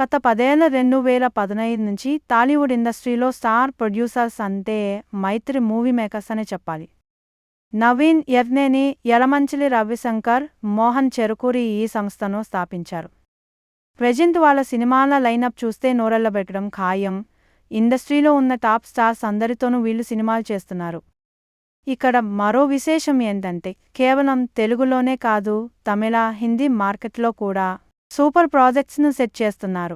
గత 10 ఏళ్ల 2015 నుంచి టాలీవుడ్ ఇండస్ట్రీలో స్టార్ ప్రొడ్యూసర్స్ అంటే మైత్రి మూవీ మేకర్స్ అనే చెప్పాలి. నవీన్ యర్నేని, యలమంచిలి రవిశంకర్, మోహన్ చెరుకూరి ఈ సంస్థను స్థాపించారు. ప్రెజెంట్ వాళ్ళ సినిమాల లైనప్ చూస్తే నోరెళ్లబెట్టడం ఖాయం. ఇండస్ట్రీలో ఉన్న టాప్ స్టార్స్ అందరితోనూ వీళ్ళు సినిమాలు చేస్తున్నారు. ఇక్కడ మరో విశేషం ఏంటంటే కేవలం తెలుగులోనే కాదు, తమిళ, హిందీ మార్కెట్లో కూడా సూపర్ ప్రాజెక్ట్స్ను సెట్ చేస్తున్నారు.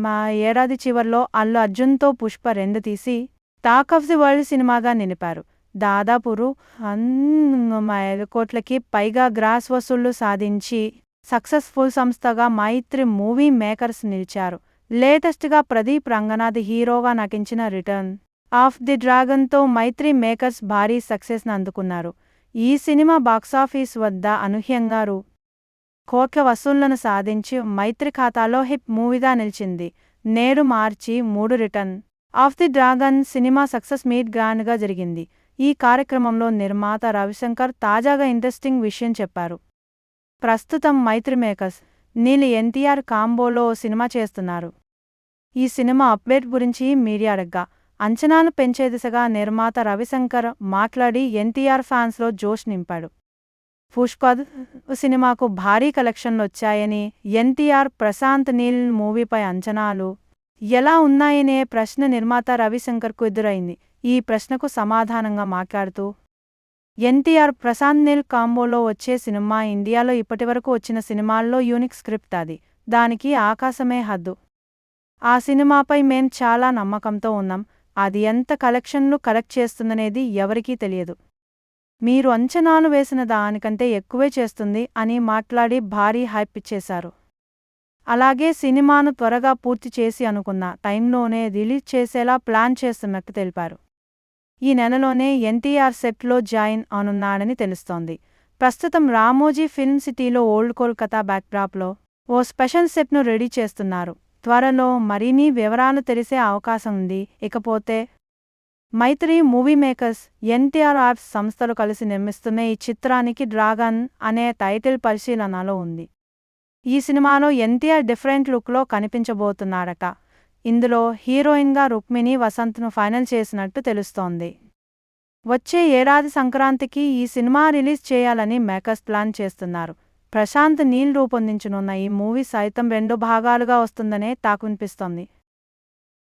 మా ఏడాది చివర్లో అల్లు అర్జున్తో పుష్ప 2 తీసి టాక్ ఆఫ్ ది వరల్డ్ సినిమాగా నిలిపారు. దాదాపు రూ. 5 కోట్లకి పైగా గ్రాస్ వసూళ్లు సాధించి సక్సెస్ఫుల్ సంస్థగా మైత్రి మూవీ మేకర్స్ నిలిచారు. లేటెస్ట్గా ప్రదీప్ రంగనాథ్ హీరోగా నటించిన రిటర్న్ ఆఫ్ ది డ్రాగన్తో మైత్రి మేకర్స్ భారీ సక్సెస్ను అందుకున్నారు. ఈ సినిమా బాక్సాఫీస్ వద్ద అనూహ్యంగా రూ. కోట్ల వసూళ్లను సాధించి మైత్రి ఖాతాలో హిట్ మూవీగా నిలిచింది. నేడు మార్చి 3 return of the dragon cinema success meet గ్రాండ్గా జరిగింది. ఈ కార్యక్రమంలో నిర్మాత రవిశంకర్ తాజాగా ఇంట్రెస్టింగ్ విషయం చెప్పారు. ప్రస్తుతం మైత్రి మేకర్స్, నీల్ ఎన్టీఆర్ కాంబోలో సినిమా చేస్తున్నారు. ఈ సినిమా అప్డేట్ గురించి మీడియా అడగ్గా అంచనాలు పెంచే దిశగా నిర్మాత రవిశంకర్ మాట్లాడి ఎన్టీఆర్ ఫ్యాన్స్లో జోష్ నింపాడు. పుష్ప సినిమాకు భారీ కలెక్షన్లొచ్చాయని, ఎన్టీఆర్, ప్రశాంత్ నీల్ మూవీపై అంచనాలు ఎలా ఉన్నాయనే ప్రశ్న నిర్మాత రవిశంకర్కు ఎదురైంది. ఈ ప్రశ్నకు సమాధానంగా మాట్లాడుతూ, ఎన్టీఆర్, ప్రశాంత్ నీల్ కాంబోలో వచ్చే సినిమా ఇండియాలో ఇప్పటివరకు వచ్చిన సినిమాల్లో యూనిక్ స్క్రిప్ట్ అది. దానికి ఆకాశమే హద్దు. ఆ సినిమాపై మేం చాలా నమ్మకంతో ఉన్నాం. అది ఎంత కలెక్షన్లు కలెక్ట్ చేస్తుందనేది ఎవరికీ తెలియదు. మీరు అంచనాలు వేసిన దానికంటే ఎక్కువే చేస్తుంది అని మాట్లాడి భారీ హైప్ ఇచ్చేశారు. అలాగే సినిమాను త్వరగా పూర్తి చేసి అనుకున్న టైంలోనే రిలీజ్ చేసేలా ప్లాన్ చేస్తున్నట్టు తెలిపారు. ఈ నెలలోనే ఎన్టీఆర్ సెట్లో జాయిన్ అనున్నాడని తెలుస్తోంది. ప్రస్తుతం రామోజీ ఫిల్మ్ సిటీలో ఓల్డ్ కోల్కతా బ్యాక్డ్రాప్లో ఓ స్పెషల్ సెట్ను రెడీ చేస్తున్నారు. త్వరలో మరిన్ని వివరాలు తెలిసే అవకాశం ఉంది. ఇకపోతే మైత్రి మూవీ మేకర్స్, ఎన్టీఆర్ ఆర్ట్స్ సంస్థలు కలిసి నిర్మిస్తున్న ఈ చిత్రానికి డ్రాగన్ అనే టైటిల్ పరిశీలనలో ఉంది. ఈ సినిమాలో ఎన్టీఆర్ డిఫరెంట్ లుక్లో కనిపించబోతున్నాడట. ఇందులో హీరోయిన్గా రుక్మిణి వసంత్ను ఫైనల్ చేసినట్టు తెలుస్తోంది. వచ్చే ఏడాది సంక్రాంతికి ఈ సినిమా రిలీజ్ చేయాలని మేకర్స్ ప్లాన్ చేస్తున్నారు. ప్రశాంత్ నీల్ రూపొందించనున్న ఈ మూవీ సైతం 2 భాగాలుగా వస్తుందనే టాక్ వినిపిస్తోంది.